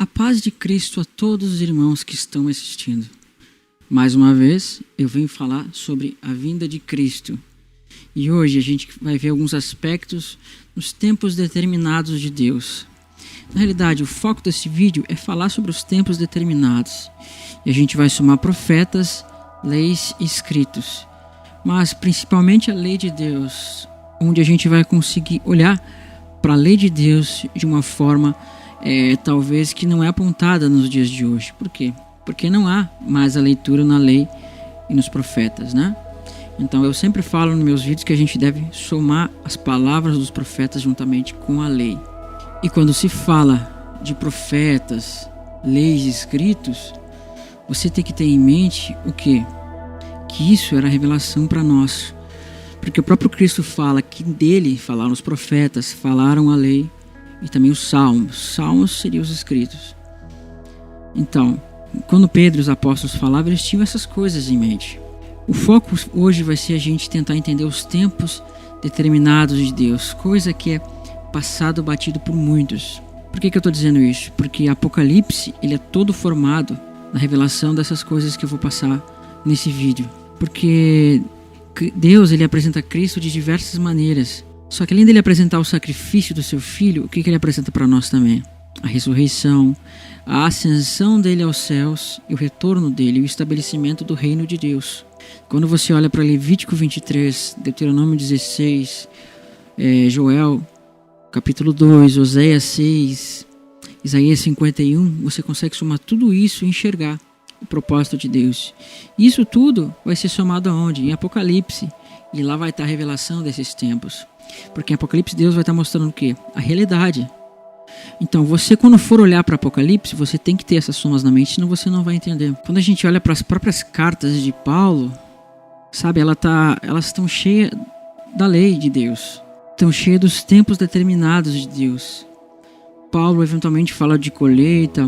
A paz de Cristo a todos os irmãos que estão assistindo. Mais uma vez, eu venho falar sobre a vinda de Cristo. E hoje a gente vai ver alguns aspectos nos tempos determinados de Deus. Na realidade, o foco desse vídeo é falar sobre os tempos determinados. E a gente vai somar profetas, leis e escritos. Mas principalmente a lei de Deus, onde a gente vai conseguir olhar para a lei de Deus de uma forma talvez que não é apontada nos dias de hoje. Por quê? Porque não há mais a leitura na lei e nos profetas, né? Então eu sempre falo nos meus vídeos que a gente deve somar as palavras dos profetas juntamente com a lei. E quando se fala de profetas, leis e escritos, você tem que ter em mente o quê? Que isso era revelação para nós. Porque o próprio Cristo fala que dele falaram os profetas, falaram a lei e também os salmos. Salmos seriam os escritos. Então, quando Pedro e os apóstolos falavam, eles tinham essas coisas em mente. O foco hoje vai ser a gente tentar entender os tempos determinados de Deus, coisa que é passado batido por muitos. Por que eu estou dizendo isso? Porque Apocalipse ele é todo formado na revelação dessas coisas que eu vou passar nesse vídeo. Porque Deus ele apresenta Cristo de diversas maneiras. Só que além dele apresentar o sacrifício do seu filho, o que ele apresenta para nós também? A ressurreição, a ascensão dele aos céus e o retorno dele, o estabelecimento do reino de Deus. Quando você olha para Levítico 23, Deuteronômio 16, Joel, capítulo 2, Oséias 6, Isaías 51, você consegue somar tudo isso e enxergar o propósito de Deus. Isso tudo vai ser somado aonde? Em Apocalipse. E lá vai estar a revelação desses tempos. Porque em Apocalipse Deus vai estar mostrando o quê? A realidade. Então você quando for olhar para Apocalipse, você tem que ter essas somas na mente, senão você não vai entender. Quando a gente olha para as próprias cartas de Paulo, sabe, elas estão cheias da lei de Deus. Estão cheias dos tempos determinados de Deus. Paulo eventualmente fala de colheita,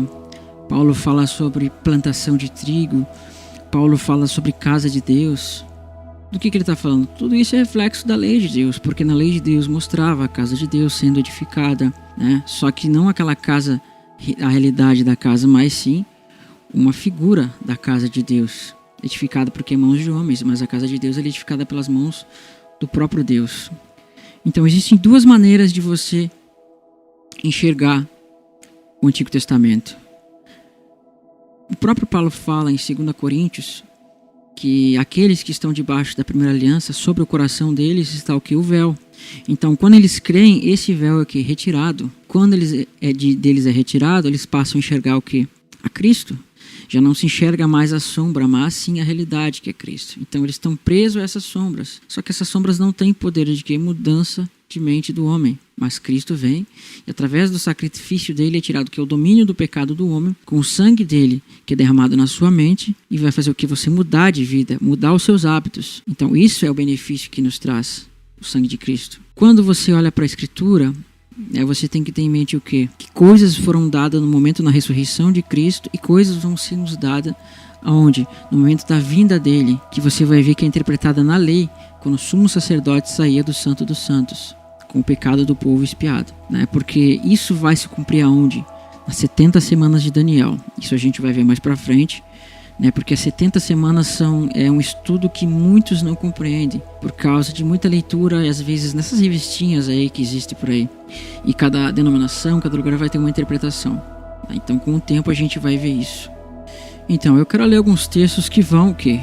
Paulo fala sobre plantação de trigo, Paulo fala sobre casa de Deus. Do que ele está falando? Tudo isso é reflexo da lei de Deus, porque na lei de Deus mostrava a casa de Deus sendo edificada, né? Só que não aquela casa, a realidade da casa, mas sim uma figura da casa de Deus, edificada por mãos de homens, mas a casa de Deus é edificada pelas mãos do próprio Deus. Então existem duas maneiras de você enxergar o Antigo Testamento. O próprio Paulo fala em 2 Coríntios que aqueles que estão debaixo da primeira aliança, sobre o coração deles está o que? O véu. Então, quando eles creem, esse véu é retirado. Quando deles é retirado, eles passam a enxergar o que? A Cristo. Já não se enxerga mais a sombra, mas sim a realidade que é Cristo. Então, eles estão presos a essas sombras. Só que essas sombras não têm poder de que? Mudança de mente do homem. Mas Cristo vem e através do sacrifício dele é tirado que é o domínio do pecado do homem, com o sangue dele que é derramado na sua mente e vai fazer o que? Você mudar de vida, mudar os seus hábitos. Então isso é o benefício que nos traz o sangue de Cristo. Quando você olha para a Escritura, você tem que ter em mente o quê? Que coisas foram dadas no momento na ressurreição de Cristo e coisas vão ser nos dadas aonde? No momento da vinda dele, que você vai ver que é interpretada na lei, quando o sumo sacerdote saía do Santo dos Santos, com o pecado do povo expiado, né? Porque isso vai se cumprir aonde? Nas 70 semanas de Daniel. Isso a gente vai ver mais pra frente, né? Porque as 70 semanas é um estudo que muitos não compreendem, por causa de muita leitura, e às vezes nessas revistinhas aí que existem por aí. E cada denominação, cada lugar vai ter uma interpretação, né? Então com o tempo a gente vai ver isso. Então eu quero ler alguns textos que vão o quê?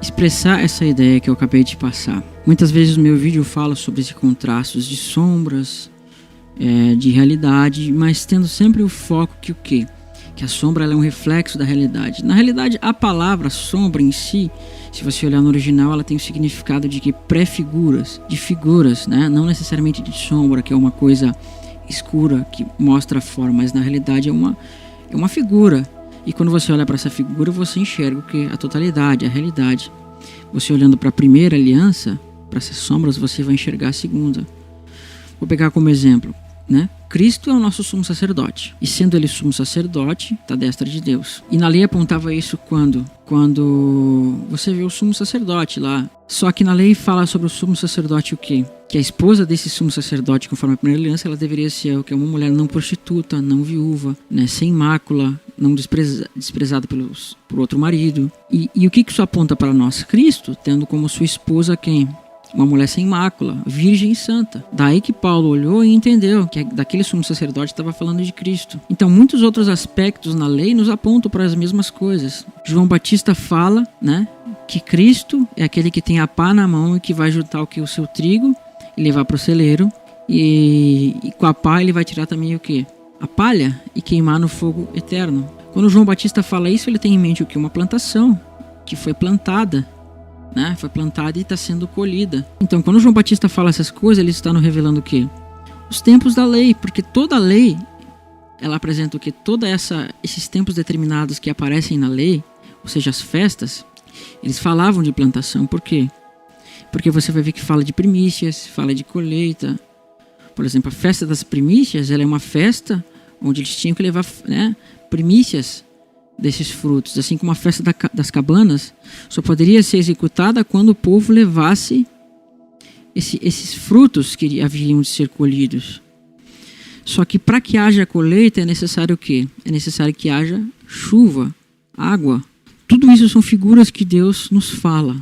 Expressar essa ideia que eu acabei de passar. Muitas vezes no meu vídeo eu falo sobre esses contrastes de sombras, de realidade, mas tendo sempre o foco que o quê? Que a sombra ela é um reflexo da realidade. Na realidade, a palavra sombra em si, se você olhar no original, ela tem o significado de que pré-figuras, de figuras, né? Não necessariamente de sombra, que é uma coisa escura que mostra a forma, mas na realidade é uma figura. E quando você olha para essa figura, você enxerga o que? A totalidade, a realidade. Você olhando para a primeira aliança, para essas sombras, você vai enxergar a segunda. Vou pegar como exemplo, né? Cristo é o nosso sumo sacerdote. E sendo ele sumo sacerdote, está à destra de Deus. E na lei apontava isso quando você vê o sumo sacerdote lá. Só que na lei fala sobre o sumo sacerdote o quê? Que a esposa desse sumo sacerdote, conforme a primeira aliança, ela deveria ser o que? Uma mulher não prostituta, não viúva, né? Sem mácula, não desprezada por outro marido. E o que isso aponta para nós? Cristo, tendo como sua esposa quem? Uma mulher sem mácula, virgem e santa. Daí que Paulo olhou e entendeu que daquele sumo sacerdote estava falando de Cristo. Então, muitos outros aspectos na lei nos apontam para as mesmas coisas. João Batista fala, né, que Cristo é aquele que tem a pá na mão e que vai juntar o seu trigo e levar para o celeiro. E com a pá ele vai tirar também o quê? A palha e queimar no fogo eterno. Quando João Batista fala isso, ele tem em mente o quê? Uma plantação que foi plantada. Né? Foi plantada e está sendo colhida. Então, quando João Batista fala essas coisas, ele está nos revelando o quê? Os tempos da lei, porque toda a lei, ela apresenta o quê? Esses tempos determinados que aparecem na lei, ou seja, as festas, eles falavam de plantação. Por quê? Porque você vai ver que fala de primícias, fala de colheita. Por exemplo, a festa das primícias, ela é uma festa onde eles tinham que levar, né, primícias desses frutos, assim como a festa das cabanas só poderia ser executada quando o povo levasse esses frutos que haviam de ser colhidos. Só que para que haja colheita é necessário o quê? É necessário que haja chuva, água. Tudo isso são figuras que Deus nos fala.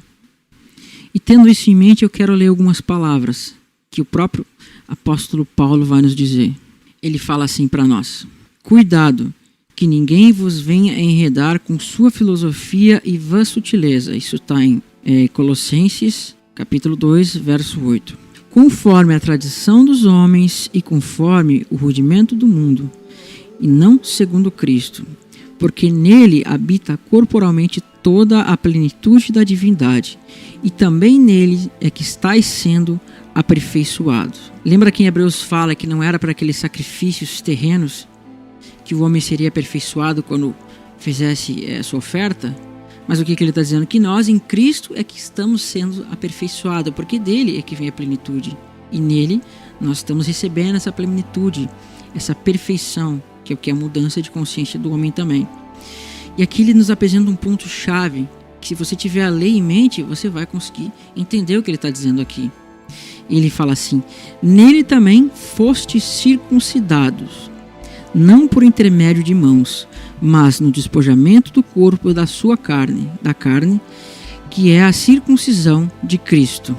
E tendo isso em mente, eu quero ler algumas palavras que o próprio apóstolo Paulo vai nos dizer. Ele fala assim para nós: cuidado, que ninguém vos venha enredar com sua filosofia e vã sutileza. Isso está em Colossenses, capítulo 2, verso 8. Conforme a tradição dos homens e conforme o rudimento do mundo, e não segundo Cristo, porque nele habita corporalmente toda a plenitude da divindade, e também nele é que estáis sendo aperfeiçoados. Lembra que em Hebreus fala que não era para aqueles sacrifícios terrenos que o homem seria aperfeiçoado quando fizesse sua oferta? Mas o que ele está dizendo? Que nós em Cristo é que estamos sendo aperfeiçoados, porque dele é que vem a plenitude. E nele nós estamos recebendo essa plenitude, essa perfeição, que é o que é a mudança de consciência do homem também. E aqui ele nos apresenta um ponto-chave, que se você tiver a lei em mente, você vai conseguir entender o que ele está dizendo aqui. Ele fala assim: nele também fostes circuncidados, não por intermédio de mãos, mas no despojamento do corpo da sua carne, que é a circuncisão de Cristo.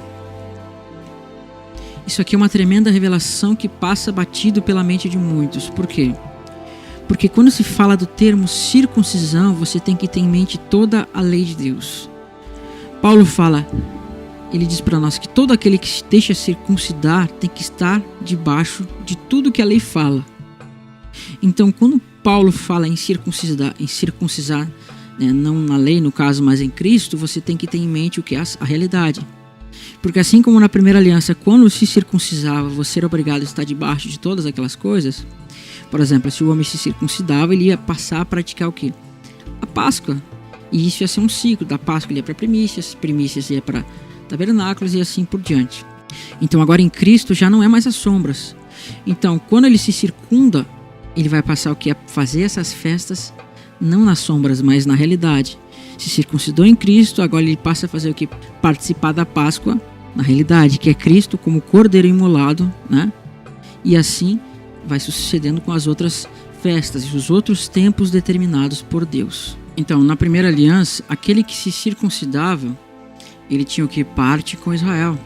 Isso aqui é uma tremenda revelação que passa batido pela mente de muitos. Por quê? Porque quando se fala do termo circuncisão, você tem que ter em mente toda a lei de Deus. Paulo fala, ele diz para nós que todo aquele que se deixa circuncidar tem que estar debaixo de tudo que a lei fala. Então, quando Paulo fala em circuncisar, né, não na lei, no caso, mas em Cristo, você tem que ter em mente o que é a realidade. Porque assim como na primeira aliança, quando se circuncisava, você era obrigado a estar debaixo de todas aquelas coisas. Por exemplo, se o homem se circuncidava, ele ia passar a praticar o quê? A Páscoa. E isso ia ser um ciclo. Da Páscoa ele ia para primícias ia para tabernáculos e assim por diante. Então agora em Cristo já não é mais as sombras. Então quando ele se circunda, ele vai passar o que? A fazer essas festas não nas sombras, mas na realidade. Se circuncidou em Cristo, agora ele passa a fazer o que? Participar da Páscoa na realidade, que é Cristo como cordeiro imolado, né? E assim vai sucedendo com as outras festas e os outros tempos determinados por Deus. Então, na primeira aliança, aquele que se circuncidava, ele tinha o que? Parte com Israel.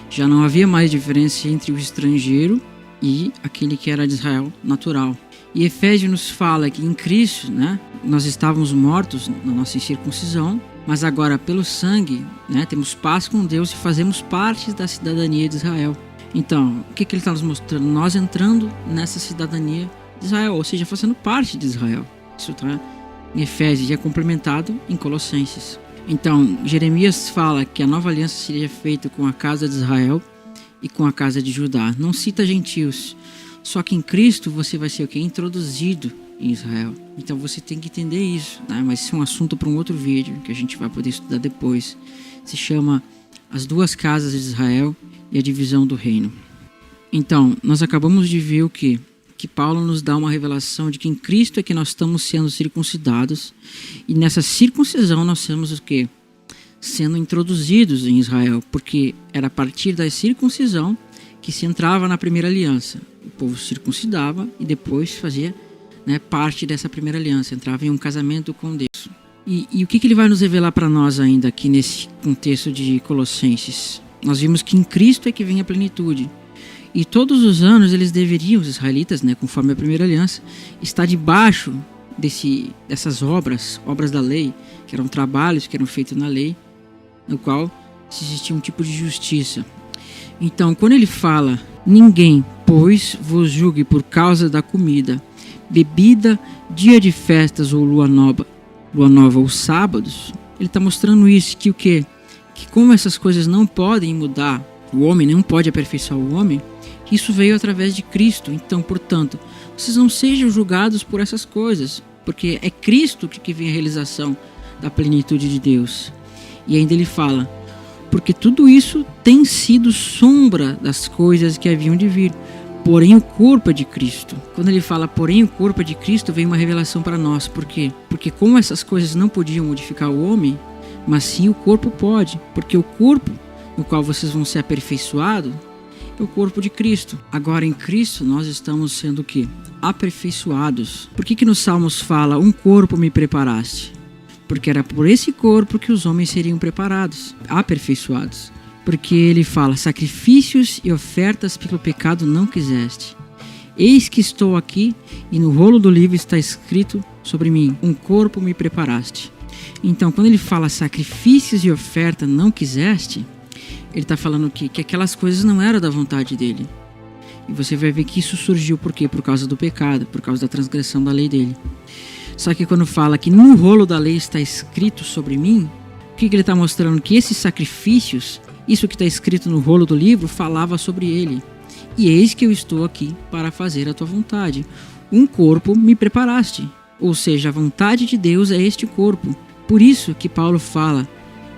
Já não havia mais diferença entre o estrangeiro e aquele que era de Israel natural. E Efésios nos fala que em Cristo, né, nós estávamos mortos na nossa incircuncisão, mas agora pelo sangue, né, temos paz com Deus e fazemos parte da cidadania de Israel. Então, o que ele está nos mostrando? Nós entrando nessa cidadania de Israel, ou seja, fazendo parte de Israel. Isso está em Efésios e é complementado em Colossenses. Então, Jeremias fala que a nova aliança seria feita com a casa de Israel e com a casa de Judá. Não cita gentios. Só que em Cristo você vai ser o que? Introduzido em Israel. Então você tem que entender isso, né? Mas isso é um assunto para um outro vídeo que a gente vai poder estudar depois. Se chama As Duas Casas de Israel e a Divisão do Reino. Então, nós acabamos de ver o que? que Paulo nos dá uma revelação de que em Cristo é que nós estamos sendo circuncidados, e nessa circuncisão nós somos o quê? Sendo introduzidos em Israel, porque era a partir da circuncisão que se entrava na primeira aliança. O povo circuncidava e depois fazia, né, parte dessa primeira aliança, entrava em um casamento com Deus. E o que ele vai nos revelar para nós ainda aqui nesse contexto de Colossenses? Nós vimos que em Cristo é que vem a plenitude. E todos os anos eles deveriam, os israelitas, né, conforme a primeira aliança, estar debaixo dessas obras da lei, que eram trabalhos que eram feitos na lei, no qual existia um tipo de justiça. Então, quando ele fala, ninguém, pois, vos julgue por causa da comida, bebida, dia de festas ou lua nova ou sábados, ele está mostrando isso, que o quê? Que como essas coisas não podem mudar o homem, não pode aperfeiçoar o homem, isso veio através de Cristo. Então, portanto, vocês não sejam julgados por essas coisas, porque é Cristo que vem a realização da plenitude de Deus. E ainda ele fala, porque tudo isso tem sido sombra das coisas que haviam de vir, porém o corpo é de Cristo. Quando ele fala porém o corpo é de Cristo, vem uma revelação para nós. Por quê? Porque como essas coisas não podiam modificar o homem, mas sim o corpo pode, porque o corpo no qual vocês vão ser aperfeiçoados é o corpo de Cristo. Agora em Cristo nós estamos sendo o quê? Aperfeiçoados. Por que nos Salmos fala, um corpo me preparaste? Porque era por esse corpo que os homens seriam preparados, aperfeiçoados. Porque ele fala, sacrifícios e ofertas pelo pecado não quiseste. Eis que estou aqui, e no rolo do livro está escrito sobre mim, um corpo me preparaste. Então, quando ele fala sacrifícios e oferta não quiseste, ele está falando que aquelas coisas não eram da vontade dele. E você vai ver que isso surgiu por quê? Por causa do pecado, por causa da transgressão da lei dele. Só que quando fala que no rolo da lei está escrito sobre mim, o que ele está mostrando? Que esses sacrifícios, isso que está escrito no rolo do livro, falava sobre ele. E eis que eu estou aqui para fazer a tua vontade. Um corpo me preparaste. Ou seja, a vontade de Deus é este corpo. Por isso que Paulo fala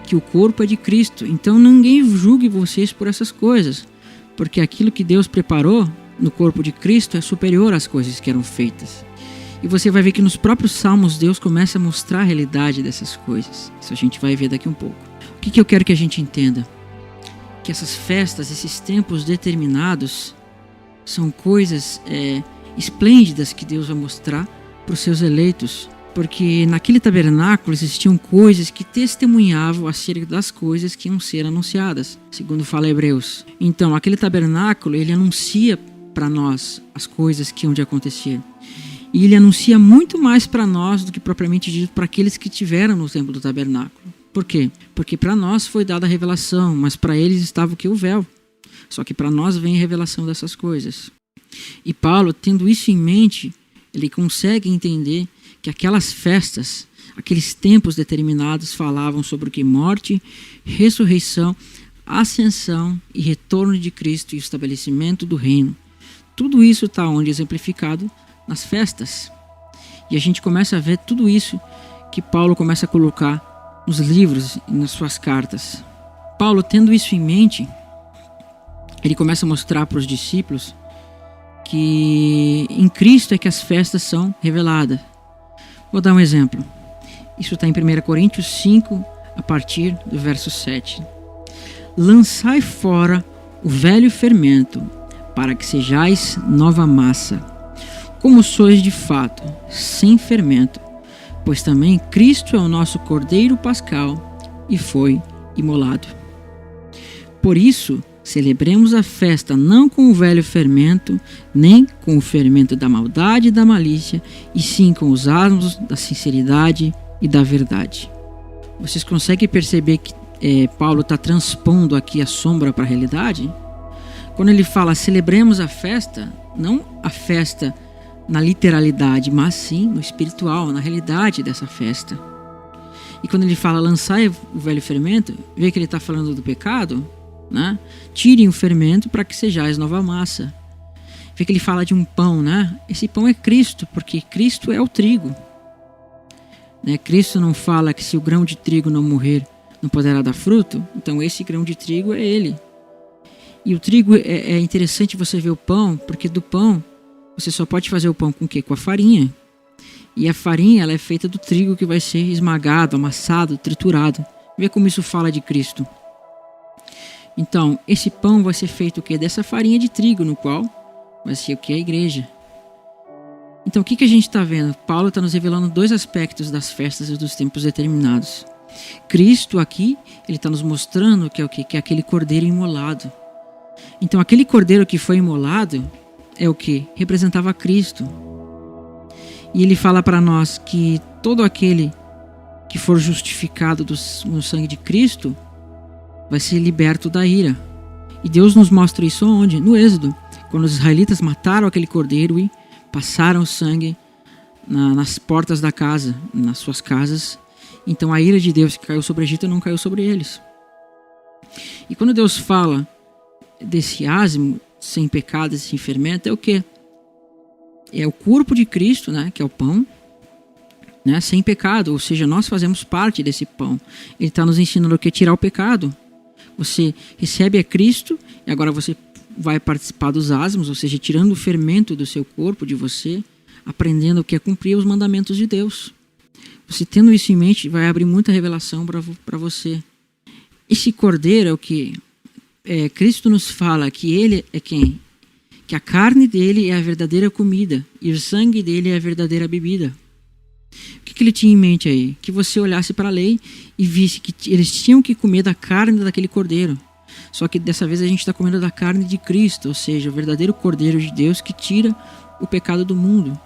que o corpo é de Cristo. Então ninguém julgue vocês por essas coisas. Porque aquilo que Deus preparou no corpo de Cristo é superior às coisas que eram feitas. E você vai ver que nos próprios Salmos Deus começa a mostrar a realidade dessas coisas. Isso a gente vai ver daqui um pouco. O que eu quero que a gente entenda? Que essas festas, esses tempos determinados, são coisas esplêndidas que Deus vai mostrar para os seus eleitos. Porque naquele tabernáculo existiam coisas que testemunhavam acerca das coisas que iam ser anunciadas, segundo fala Hebreus. Então, aquele tabernáculo, ele anuncia para nós as coisas que iam de acontecer. E ele anuncia muito mais para nós do que propriamente dito para aqueles que estiveram no templo do tabernáculo. Por quê? Porque para nós foi dada a revelação, mas para eles estava o que? O véu. Só que para nós vem a revelação dessas coisas. E Paulo, tendo isso em mente, ele consegue entender que aquelas festas, aqueles tempos determinados falavam sobre o que? Morte, ressurreição, ascensão e retorno de Cristo e o estabelecimento do reino. Tudo isso está onde? Exemplificado nas festas. E a gente começa a ver tudo isso que Paulo começa a colocar nos livros e nas suas cartas. Paulo, tendo isso em mente, ele começa a mostrar para os discípulos que em Cristo é que as festas são reveladas. Vou dar um exemplo. Isso está em 1 Coríntios 5, a partir do verso 7. Lançai fora o velho fermento, para que sejais nova massa, como sois de fato, sem fermento, pois também Cristo é o nosso Cordeiro Pascal e foi imolado. Por isso, celebremos a festa não com o velho fermento, nem com o fermento da maldade e da malícia, e sim com os asmos da sinceridade e da verdade. Vocês conseguem perceber que Paulo está transpondo aqui a sombra para a realidade? Quando ele fala celebremos a festa, não a festa na literalidade, mas sim no espiritual, na realidade dessa festa. E quando ele fala lançai o velho fermento, vê que ele está falando do pecado, né? Tirem o fermento para que sejais nova massa. Vê que ele fala de um pão, né? Esse pão é Cristo, porque Cristo é o trigo, né? Cristo não fala que se o grão de trigo não morrer, não poderá dar fruto. Então esse grão de trigo é ele. E o trigo é interessante você ver o pão, porque do pão você só pode fazer o pão com o quê? Com a farinha. E a farinha, ela é feita do trigo que vai ser esmagado, amassado, triturado. Vê como isso fala de Cristo. Então, esse pão vai ser feito o quê? Dessa farinha de trigo, no qual vai ser o que? A igreja. Então, o que a gente está vendo? Paulo está nos revelando dois aspectos das festas e dos tempos determinados. Cristo aqui, ele está nos mostrando que é o quê? Que é aquele cordeiro imolado. Então, aquele cordeiro que foi imolado é o quê? Representava Cristo. E ele fala para nós que todo aquele que for justificado no sangue de Cristo vai ser liberto da ira. E Deus nos mostra isso onde? No Êxodo, quando os israelitas mataram aquele cordeiro e passaram o sangue nas portas da casa, nas suas casas. Então a ira de Deus que caiu sobre o Egito não caiu sobre eles. E quando Deus fala desse ázimo sem pecado e sem fermento, é o quê? É o corpo de Cristo, né, que é o pão, né, sem pecado, ou seja, nós fazemos parte desse pão. Ele está nos ensinando o que? Tirar o pecado. Você recebe a Cristo e agora você vai participar dos ázimos, ou seja, tirando o fermento do seu corpo, de você, aprendendo o que é cumprir os mandamentos de Deus. Você tendo isso em mente, vai abrir muita revelação para você. Esse cordeiro é o que Cristo nos fala que ele é quem? Que a carne dele é a verdadeira comida e o sangue dele é a verdadeira bebida. O que ele tinha em mente aí? Que você olhasse para a lei e visse que eles tinham que comer da carne daquele cordeiro. Só que dessa vez a gente está comendo da carne de Cristo, ou seja, o verdadeiro cordeiro de Deus que tira o pecado do mundo.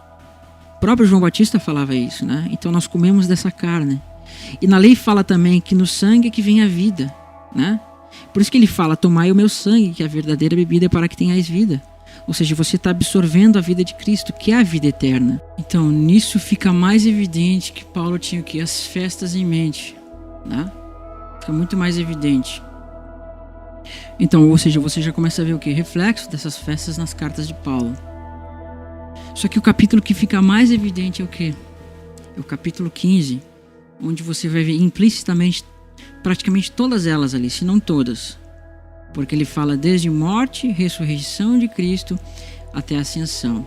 O próprio João Batista falava isso, né? Então nós comemos dessa carne. E na lei fala também que no sangue que vem a vida, né? Por isso que ele fala, tomai o meu sangue, que é a verdadeira bebida para que tenhais vida. Ou seja, você está absorvendo a vida de Cristo, que é a vida eterna. Então, nisso fica mais evidente que Paulo tinha o quê? As festas em mente, né? Fica muito mais evidente. Então, ou seja, você já começa a ver o quê? Reflexo dessas festas nas cartas de Paulo. Só que o capítulo que fica mais evidente é o quê? É o capítulo 15, onde você vai ver implicitamente praticamente todas elas ali, se não todas. Porque ele fala desde morte, ressurreição de Cristo até ascensão,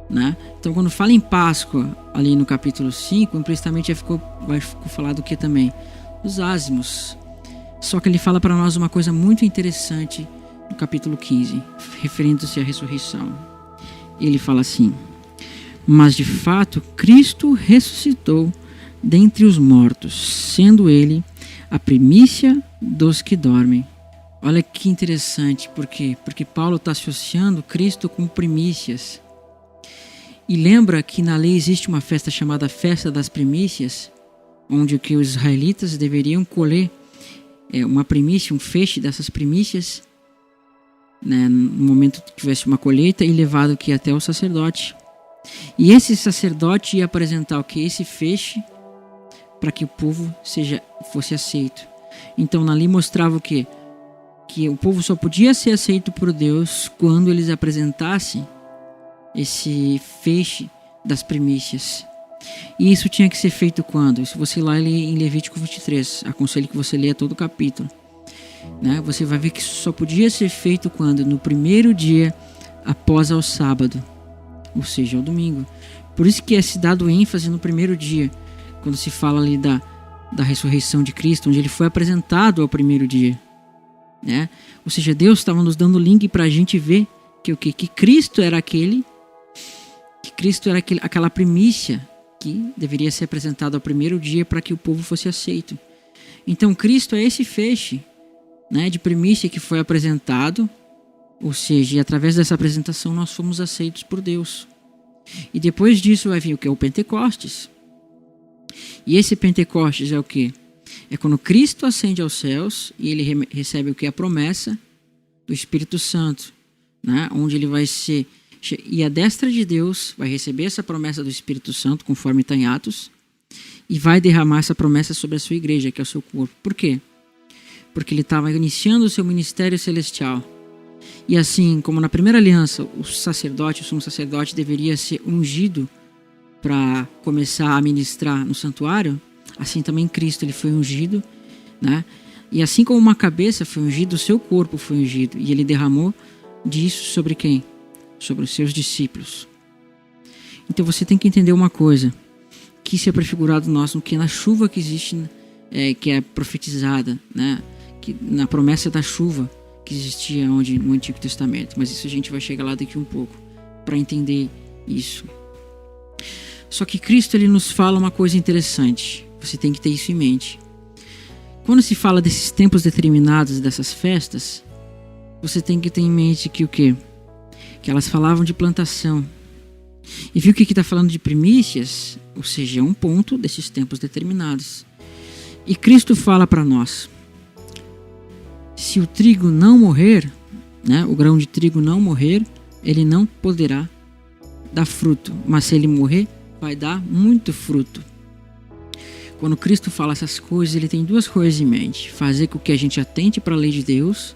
né? Então quando fala em Páscoa ali no capítulo 5, implicitamente vai falar do que também? Os ázimos. Só que ele fala para nós uma coisa muito interessante no capítulo 15, referindo-se à ressurreição. Ele fala assim: mas de fato Cristo ressuscitou dentre os mortos, sendo ele a primícia dos que dormem. Olha que interessante, por quê? Porque Paulo está associando Cristo com primícias. E lembra que na lei existe uma festa chamada Festa das Primícias, onde que os israelitas deveriam colher uma primícia, um feixe dessas primícias, né, no momento que tivesse uma colheita, e levado aqui até o sacerdote. E esse sacerdote ia apresentar o que? Esse feixe para que o povo fosse aceito. Então na lei mostrava o quê? Que o povo só podia ser aceito por Deus quando eles apresentassem esse feixe das primícias. E isso tinha que ser feito quando? Se você lá em Levítico 23, aconselho que você leia todo o capítulo, né? Você vai ver que isso só podia ser feito quando? No primeiro dia após ao sábado, ou seja, ao domingo. Por isso que é se dado ênfase no primeiro dia, quando se fala ali da ressurreição de Cristo, onde ele foi apresentado ao primeiro dia, né? Ou seja, Deus estava nos dando link para a gente ver que Cristo era aquela primícia que deveria ser apresentada ao primeiro dia para que o povo fosse aceito. Então Cristo é esse feixe, né, de primícia que foi apresentado, ou seja, e através dessa apresentação nós fomos aceitos por Deus. E depois disso vai vir o que é o Pentecostes. E esse Pentecostes é o que? É quando Cristo ascende aos céus e ele recebe o que? A promessa do Espírito Santo, né? Onde ele vai ser, e a destra de Deus vai receber essa promessa do Espírito Santo, conforme está em Atos, e vai derramar essa promessa sobre a sua igreja, que é o seu corpo. Por quê? Porque ele estava iniciando o seu ministério celestial. E assim como na primeira aliança, o sumo sacerdote deveria ser ungido para começar a ministrar no santuário, assim também Cristo ele foi ungido, né? E assim como uma cabeça foi ungida, o seu corpo foi ungido. E ele derramou disso sobre quem? sobre os seus discípulos. Então você tem que entender uma coisa, que isso é prefigurado nosso, que na chuva que existe, que é profetizada, né? Que na promessa da chuva que existia no Antigo Testamento. Mas isso a gente vai chegar lá daqui um pouco para entender isso. Só que Cristo ele nos fala uma coisa interessante. Você tem que ter isso em mente. Quando se fala desses tempos determinados, dessas festas, você tem que ter em mente que o quê? Que elas falavam de plantação. E viu que está falando de primícias? Ou seja, é um ponto desses tempos determinados. E Cristo fala para nós: se o trigo não morrer, né, o grão de trigo não morrer, ele não poderá dar fruto. Mas se ele morrer, vai dar muito fruto. Quando Cristo fala essas coisas, ele tem duas coisas em mente: fazer com que a gente atente para a lei de Deus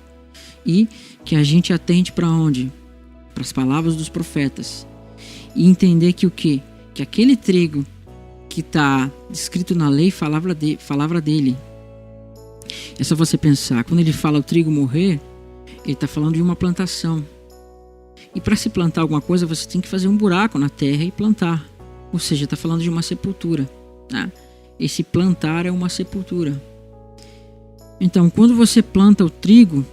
e que a gente atente para onde? Para as palavras dos profetas. E entender que o quê? Que aquele trigo que está descrito na lei falava dele. É só você pensar, quando ele fala o trigo morrer, ele está falando de uma plantação. E para se plantar alguma coisa, você tem que fazer um buraco na terra e plantar. Ou seja, está falando de uma sepultura, né? Esse plantar é uma sepultura. Então, quando você planta o trigo,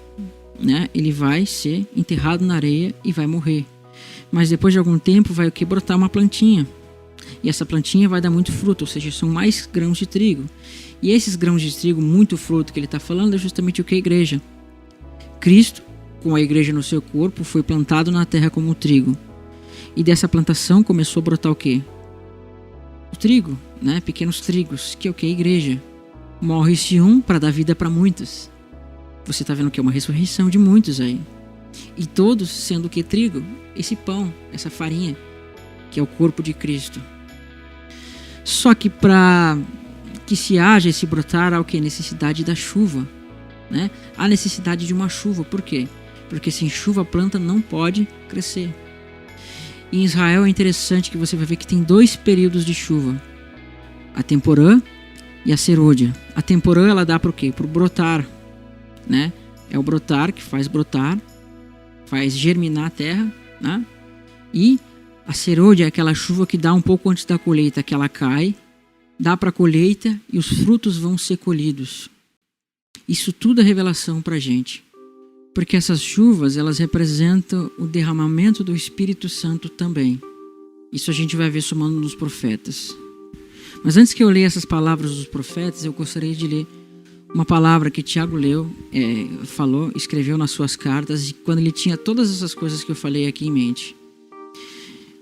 né, ele vai ser enterrado na areia e vai morrer. Mas depois de algum tempo vai brotar uma plantinha. E essa plantinha vai dar muito fruto, ou seja, são mais grãos de trigo. E esses grãos de trigo, muito fruto que ele está falando, é justamente o que é a igreja. Cristo, com a igreja no seu corpo, foi plantado na terra como trigo. E dessa plantação começou a brotar o quê? O trigo, né? Pequenos trigos, que é o que? A igreja. Morre-se um para dar vida para muitos. Você está vendo que é uma ressurreição de muitos aí. E todos sendo o que? Trigo. Esse pão, essa farinha, que é o corpo de Cristo. Só que para que se haja esse brotar, há o que? Necessidade da chuva, né? Há necessidade de uma chuva. Por quê? Porque sem chuva a planta não pode crescer. Em Israel é interessante que você vai ver que tem dois períodos de chuva: a temporã e a serôdia. A temporã ela dá para o quê? Para o brotar, né? É o brotar que faz brotar, faz germinar a terra, né? E a serôdia é aquela chuva que dá um pouco antes da colheita, que ela cai, dá para a colheita e os frutos vão ser colhidos. Isso tudo é revelação para a gente. Porque essas chuvas, elas representam o derramamento do Espírito Santo também. Isso a gente vai ver somando nos profetas. Mas antes que eu leia essas palavras dos profetas, eu gostaria de ler uma palavra que Tiago escreveu nas suas cartas, quando ele tinha todas essas coisas que eu falei aqui em mente.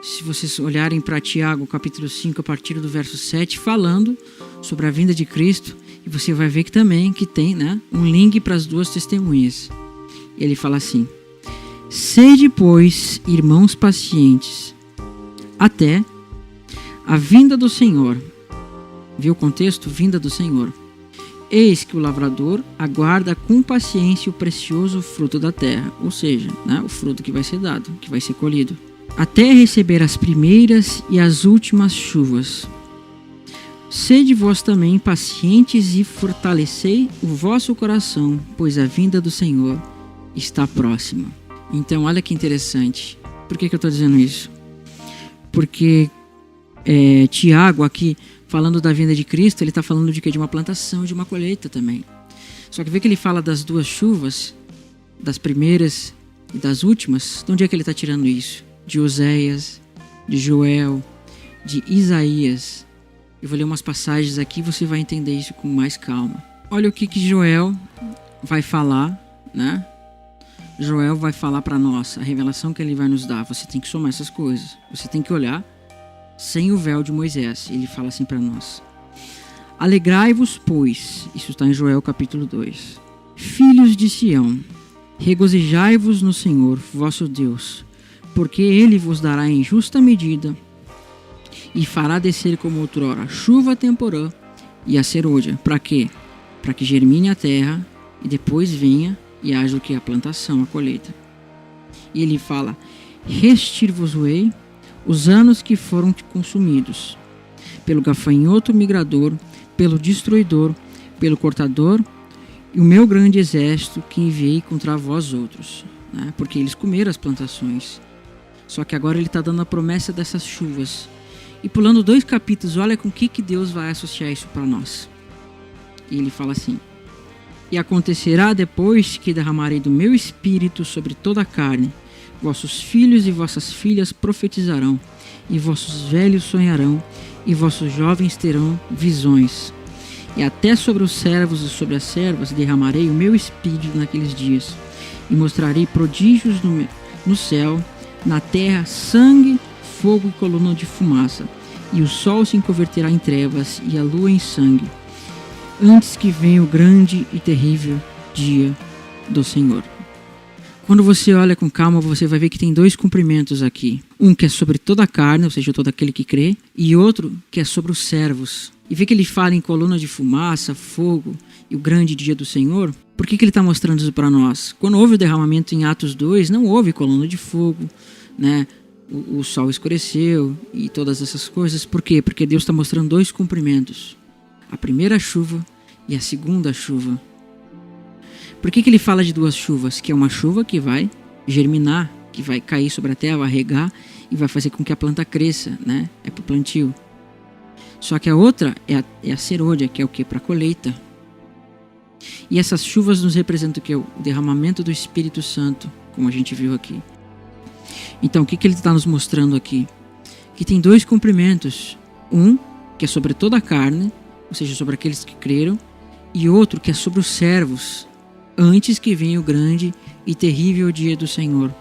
Se vocês olharem para Tiago, capítulo 5, a partir do verso 7, falando sobre a vinda de Cristo, e você vai ver que também que tem, né, um link para as duas testemunhas. Ele fala assim: sede, pois, irmãos pacientes, até a vinda do Senhor. Viu o contexto? Vinda do Senhor. Eis que o lavrador aguarda com paciência o precioso fruto da terra, ou seja, né, o fruto que vai ser dado, que vai ser colhido, até receber as primeiras e as últimas chuvas. Sede vós também pacientes e fortalecei o vosso coração, pois a vinda do Senhor está próxima. Então, olha que interessante. Por que eu estou dizendo isso? Porque Tiago aqui, falando da vinda de Cristo, ele está falando de quê? De uma plantação, de uma colheita também. Só que vê que ele fala das duas chuvas, das primeiras e das últimas. De onde é que ele está tirando isso? De Oséias, de Joel, de Isaías. Eu vou ler umas passagens aqui e você vai entender isso com mais calma. Olha o que Joel vai falar, né? Joel vai falar para nós, a revelação que ele vai nos dar. Você tem que somar essas coisas. Você tem que olhar sem o véu de Moisés. Ele fala assim para nós: alegrai-vos, pois, isso está em Joel capítulo 2, filhos de Sião, regozijai-vos no Senhor, vosso Deus, porque ele vos dará em justa medida e fará descer como outrora chuva temporã e a serôdia. Para quê? Para que germine a terra e depois venha e haja o que? A plantação, a colheita. E ele fala: restir-vos-ei os anos que foram consumidos pelo gafanhoto migrador, pelo destruidor, pelo cortador e o meu grande exército que enviei contra vós outros, né? Porque eles comeram as plantações. Só que agora ele está dando a promessa dessas chuvas. E pulando 2 capítulos, olha com o que Deus vai associar isso para nós. E ele fala assim: e acontecerá depois que derramarei do meu espírito sobre toda a carne, vossos filhos e vossas filhas profetizarão, e vossos velhos sonharão, e vossos jovens terão visões. E até sobre os servos e sobre as servas derramarei o meu espírito naqueles dias, e mostrarei prodígios no céu, na terra, sangue, fogo e coluna de fumaça, e o sol se converterá em trevas, e a lua em sangue, antes que venha o grande e terrível dia do Senhor. Quando você olha com calma, você vai ver que tem 2 cumprimentos aqui. Um que é sobre toda a carne, ou seja, todo aquele que crê, e outro que é sobre os servos. E vê que ele fala em coluna de fumaça, fogo e o grande dia do Senhor. Por que ele está mostrando isso para nós? Quando houve o derramamento em Atos 2, não houve coluna de fogo, né? O sol escureceu e todas essas coisas. Por quê? Porque Deus está mostrando 2 cumprimentos. A primeira chuva e a segunda chuva. Por que ele fala de 2 chuvas? Que é uma chuva que vai germinar, que vai cair sobre a terra, vai regar e vai fazer com que a planta cresça, né? É para o plantio. Só que a outra é a serôdia, que é o que? Para a colheita. E essas chuvas nos representam o que? O derramamento do Espírito Santo, como a gente viu aqui. Então, o que ele está nos mostrando aqui? Que tem 2 cumprimentos. Um, que é sobre toda a carne, ou seja, sobre aqueles que creram, e outro que é sobre os servos, antes que venha o grande e terrível dia do Senhor.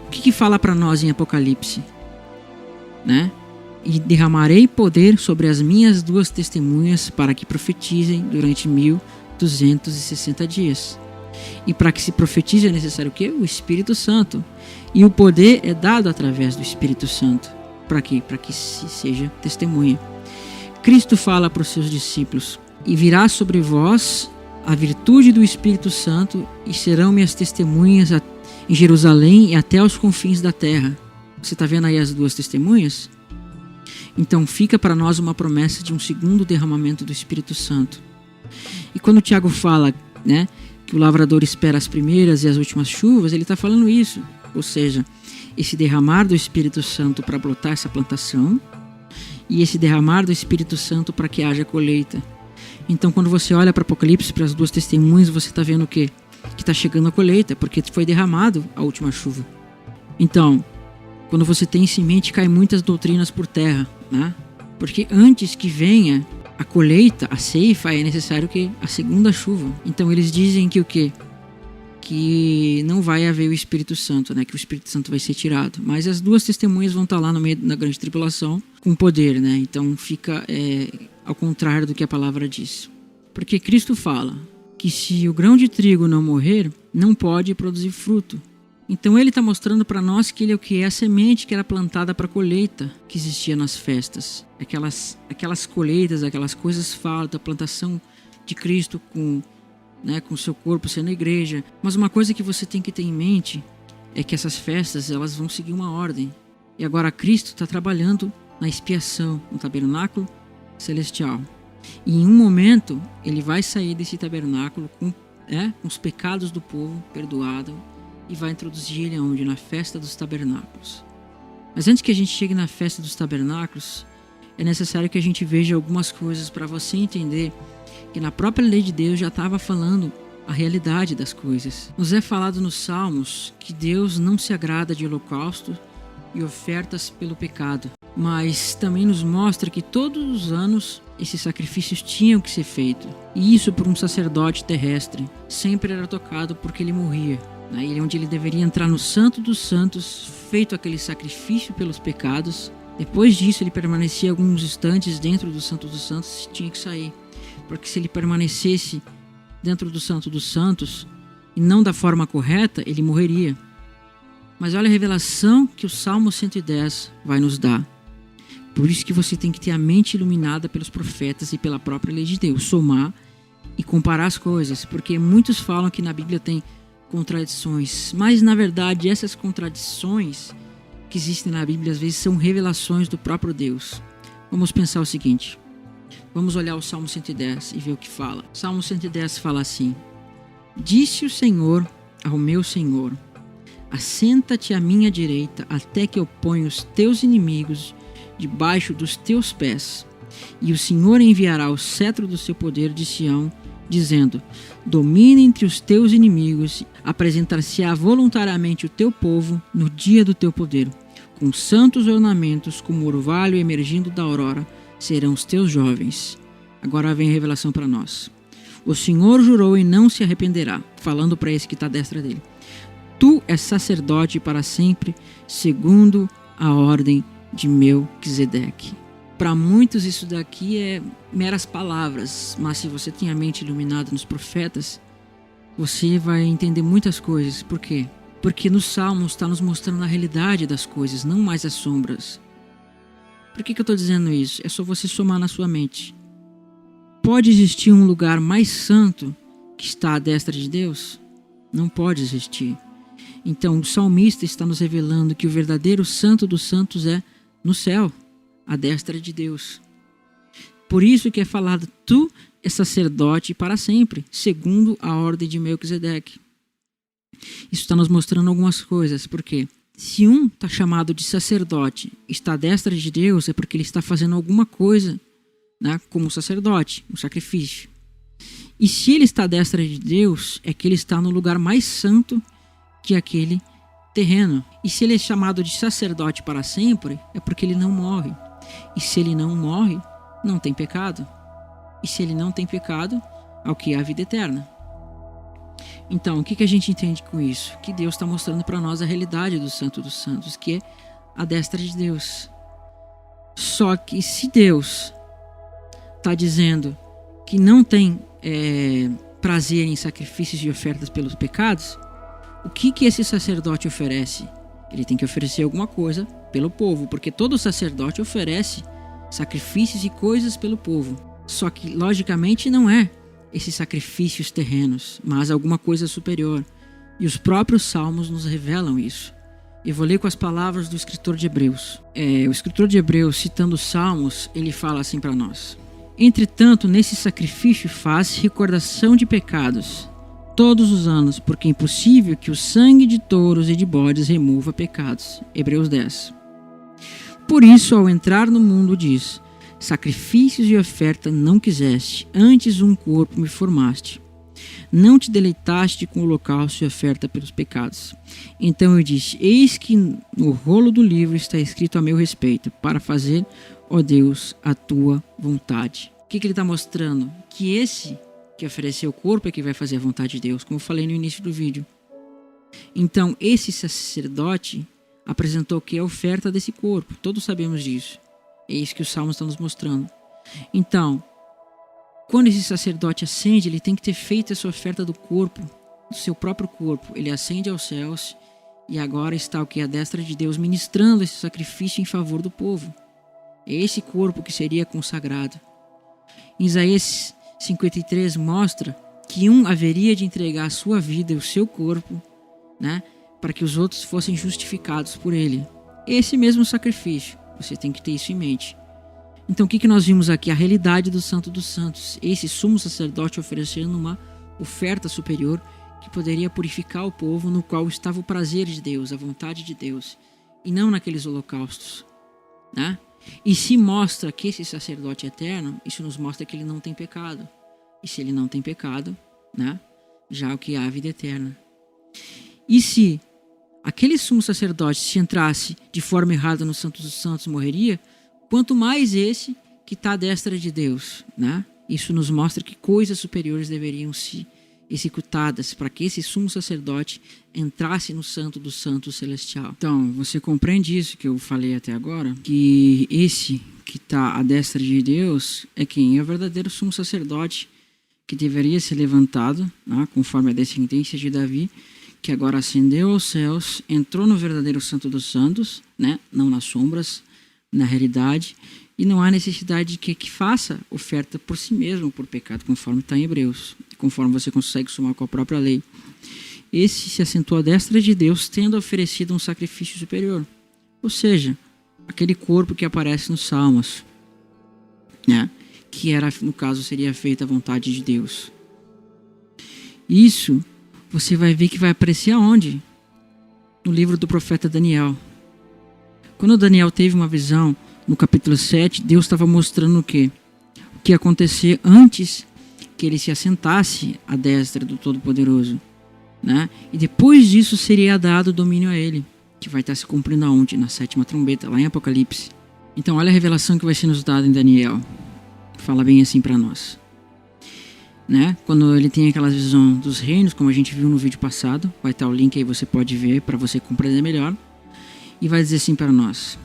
O que fala para nós em Apocalipse? Né? E derramarei poder sobre as minhas 2 testemunhas para que profetizem durante 1260 dias. E para que se profetize é necessário o quê? O Espírito Santo. E o poder é dado através do Espírito Santo. Para quê? Para que se seja testemunha. Cristo fala para os seus discípulos: e virá sobre vós a virtude do Espírito Santo, e serão minhas testemunhas em Jerusalém e até os confins da terra. Você está vendo aí as 2 testemunhas? Então fica para nós uma promessa de um segundo derramamento do Espírito Santo. E quando o Tiago fala, né, que o lavrador espera as primeiras e as últimas chuvas, ele está falando isso. Ou seja, esse derramar do Espírito Santo para brotar essa plantação, e esse derramar do Espírito Santo para que haja colheita. Então, quando você olha para Apocalipse, para as 2 testemunhas, você está vendo o quê? Que está chegando a colheita, porque foi derramado a última chuva. Então, quando você tem isso em mente, cai muitas doutrinas por terra, né? Porque antes que venha a colheita, a ceifa, é necessário que a segunda chuva. Então, eles dizem que o quê? Que não vai haver o Espírito Santo, né? Que o Espírito Santo vai ser tirado. Mas as 2 testemunhas vão estar lá no meio da grande tribulação com poder, né? Então fica ao contrário do que a palavra diz. Porque Cristo fala que se o grão de trigo não morrer, não pode produzir fruto. Então ele está mostrando para nós que ele é o que? É a semente que era plantada para a colheita que existia nas festas. Aquelas colheitas, aquelas coisas falam da plantação de Cristo com o seu corpo sendo a igreja. Mas uma coisa que você tem que ter em mente é que essas festas elas vão seguir uma ordem. E agora Cristo está trabalhando na expiação, no tabernáculo celestial. E em um momento ele vai sair desse tabernáculo com os pecados do povo perdoados e vai introduzir ele aonde? Na festa dos tabernáculos. Mas antes que a gente chegue na festa dos tabernáculos, é necessário que a gente veja algumas coisas para você entender que na própria lei de Deus já estava falando a realidade das coisas. Nos é falado nos Salmos que Deus não se agrada de holocausto e ofertas pelo pecado, mas também nos mostra que todos os anos esses sacrifícios tinham que ser feitos. E isso por um sacerdote terrestre sempre era tocado porque ele morria. Onde ele deveria entrar no Santo dos Santos, feito aquele sacrifício pelos pecados. Depois disso ele permanecia alguns instantes dentro do Santo dos Santos e tinha que sair. Porque se ele permanecesse dentro do Santo dos Santos e não da forma correta, ele morreria. Mas olha a revelação que o Salmo 110 vai nos dar. Por isso que você tem que ter a mente iluminada pelos profetas e pela própria lei de Deus. Somar e comparar as coisas. Porque muitos falam que na Bíblia tem contradições. Mas na verdade essas contradições que existem na Bíblia às vezes são revelações do próprio Deus. Vamos pensar o seguinte. Vamos olhar o Salmo 110 e ver o que fala. O Salmo 110 fala assim: disse o Senhor ao meu Senhor: assenta-te à minha direita, até que eu ponha os teus inimigos debaixo dos teus pés. E o Senhor enviará o cetro do seu poder de Sião, dizendo: domina entre os teus inimigos, apresentar-se-á voluntariamente o teu povo no dia do teu poder. Com santos ornamentos, como orvalho emergindo da aurora, serão os teus jovens. Agora vem a revelação para nós. O Senhor jurou e não se arrependerá, falando para esse que está à destra dele: tu és sacerdote para sempre, segundo a ordem de Melquisedeque. Para muitos isso daqui é meras palavras, mas se você tem a mente iluminada nos profetas, você vai entender muitas coisas. Por quê? Porque nos Salmos está nos mostrando a realidade das coisas, não mais as sombras. Por que eu estou dizendo isso? É só você somar na sua mente. Pode existir um lugar mais santo que está à destra de Deus? Não pode existir. Então o salmista está nos revelando que o verdadeiro santo dos santos é no céu, à destra de Deus. Por isso que é falado: tu és sacerdote para sempre, segundo a ordem de Melquisedeque. Isso está nos mostrando algumas coisas. Por quê? Se um está chamado de sacerdote, está à destra de Deus, é porque ele está fazendo alguma coisa, né, como sacerdote, um sacrifício. E se ele está à destra de Deus, é que ele está no lugar mais santo que aquele terreno. E se ele é chamado de sacerdote para sempre, é porque ele não morre. E se ele não morre, não tem pecado. E se ele não tem pecado, ao que há a vida eterna. Então, o que a gente entende com isso? Que Deus está mostrando para nós a realidade do Santo dos Santos, que é a destra de Deus. Só que se Deus está dizendo que não tem prazer em sacrifícios e ofertas pelos pecados, o que esse sacerdote oferece? Ele tem que oferecer alguma coisa pelo povo, porque todo sacerdote oferece sacrifícios e coisas pelo povo. Só que, logicamente, não é esses sacrifícios terrenos, mas alguma coisa superior. E os próprios salmos nos revelam isso. Eu vou ler com as palavras do escritor de Hebreus. O escritor de Hebreus, citando os salmos, ele fala assim para nós: entretanto, nesse sacrifício faz recordação de pecados todos os anos, porque é impossível que o sangue de touros e de bodes remova pecados. Hebreus 10. Por isso, ao entrar no mundo, diz: sacrifícios e oferta não quiseste, antes um corpo me formaste. Não te deleitaste com o holocausto e oferta pelos pecados. Então eu disse: eis que no rolo do livro está escrito a meu respeito, para fazer, ó Deus, a tua vontade. O que ele está mostrando? Que esse que ofereceu o corpo é que vai fazer a vontade de Deus, como eu falei no início do vídeo. Então esse sacerdote apresentou que é a oferta desse corpo. Todos sabemos disso. É isso que os salmos estão nos mostrando. Então, quando esse sacerdote ascende, ele tem que ter feito essa oferta do corpo, do seu próprio corpo. Ele ascende aos céus e agora está o que? À destra de Deus, ministrando esse sacrifício em favor do povo. É esse corpo que seria consagrado. Em Isaías 53 mostra que um haveria de entregar a sua vida e o seu corpo, né, para que os outros fossem justificados por ele. Esse mesmo sacrifício. Você tem que ter isso em mente. Então o que nós vimos aqui? A realidade do Santo dos Santos. Esse sumo sacerdote oferecendo uma oferta superior que poderia purificar o povo, no qual estava o prazer de Deus, a vontade de Deus, e não naqueles holocaustos, né? E se mostra que esse sacerdote é eterno, isso nos mostra que ele não tem pecado. E se ele não tem pecado, né, já o que há a vida eterna. E se aquele sumo sacerdote, se entrasse de forma errada no Santo dos Santos, morreria, quanto mais esse que está à destra de Deus, né? Isso nos mostra que coisas superiores deveriam ser executadas para que esse sumo sacerdote entrasse no Santo dos Santos celestial. Então, você compreende isso que eu falei até agora? Que esse que está à destra de Deus é quem? É o verdadeiro sumo sacerdote que deveria ser levantado, né, conforme a descendência de Davi, que agora ascendeu aos céus, entrou no verdadeiro Santo dos Santos, né, não nas sombras, na realidade, e não há necessidade de que faça oferta por si mesmo, por pecado, conforme está em Hebreus, conforme você consegue somar com a própria lei. Esse se assentou à destra de Deus, tendo oferecido um sacrifício superior, ou seja, aquele corpo que aparece nos Salmos, né, que era, no caso, seria feita a vontade de Deus. Isso você vai ver que vai aparecer aonde? no livro do profeta Daniel. Quando Daniel teve uma visão, no capítulo 7, Deus estava mostrando o que ia acontecer antes que ele se assentasse à destra do Todo-Poderoso, né? E depois disso seria dado domínio a ele, que vai estar se cumprindo aonde? Na 7ª trombeta, lá em Apocalipse. Então olha a revelação que vai ser nos dada em Daniel. Fala bem assim para nós, né? Quando ele tem aquela visão dos reinos, como a gente viu no vídeo passado, vai estar o link aí, você pode ver para você compreender melhor. E vai dizer assim para nós: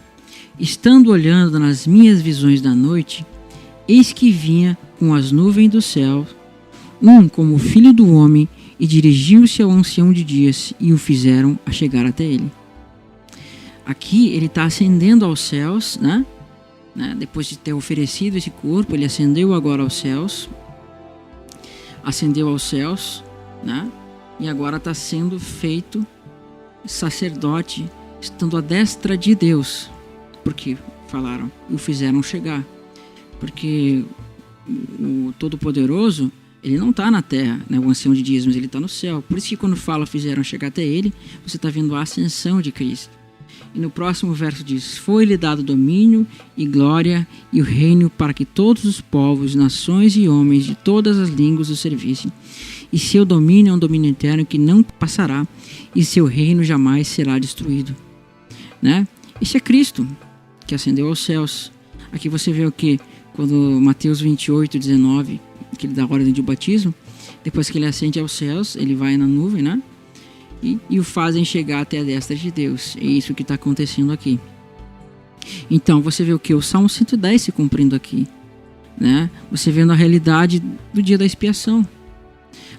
estando olhando nas minhas visões da noite, eis que vinha com as nuvens do céu como o filho do homem, e dirigiu-se ao ancião de dias, e o fizeram a chegar até ele. Aqui ele está ascendendo aos céus, né? Depois de ter oferecido esse corpo, ele ascendeu agora aos céus. Ascendeu aos céus, né? E agora está sendo feito sacerdote, estando à destra de Deus. Porque falaram, e o fizeram chegar. Porque o Todo-Poderoso, ele não está na terra, né, o ancião de dias, mas ele está no céu. Por isso que quando fala fizeram chegar até ele, você está vendo a ascensão de Cristo. E no próximo verso diz: foi-lhe dado domínio e glória e o reino, para que todos os povos, nações e homens de todas as línguas o servissem. E seu domínio é um domínio eterno que não passará, e seu reino jamais será destruído, né? Esse é Cristo, que ascendeu aos céus. Aqui você vê o que? Quando Mateus 28:19, que ele dá a ordem de batismo, depois que ele ascende aos céus, ele vai na nuvem, né? E o fazem chegar até a destra de Deus. É isso que está acontecendo aqui. Então você vê o que? O Salmo 110 se cumprindo aqui, né? Você vendo a realidade do dia da expiação.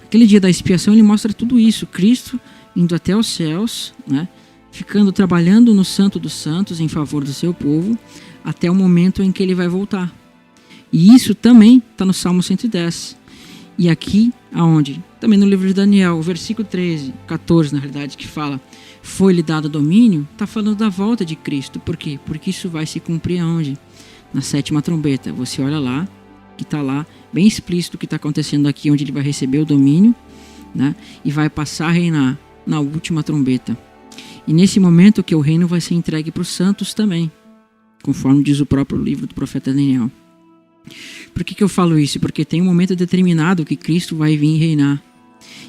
Aquele dia da expiação ele mostra tudo isso. Cristo indo até os céus, né? Trabalhando no Santo dos Santos em favor do seu povo, até o momento em que ele vai voltar. E isso também está no Salmo 110. E aqui, aonde? Também no livro de Daniel, o versículo 14, na realidade, que fala: foi-lhe dado domínio, está falando da volta de Cristo. Por quê? Porque isso vai se cumprir aonde? Na 7ª trombeta. Você olha lá, que está lá, bem explícito o que está acontecendo aqui, onde ele vai receber o domínio, né? E vai passar a reinar na última trombeta. E nesse momento que o reino vai ser entregue para os santos também, conforme diz o próprio livro do profeta Daniel. Por que eu falo isso? Porque tem um momento determinado que Cristo vai vir reinar.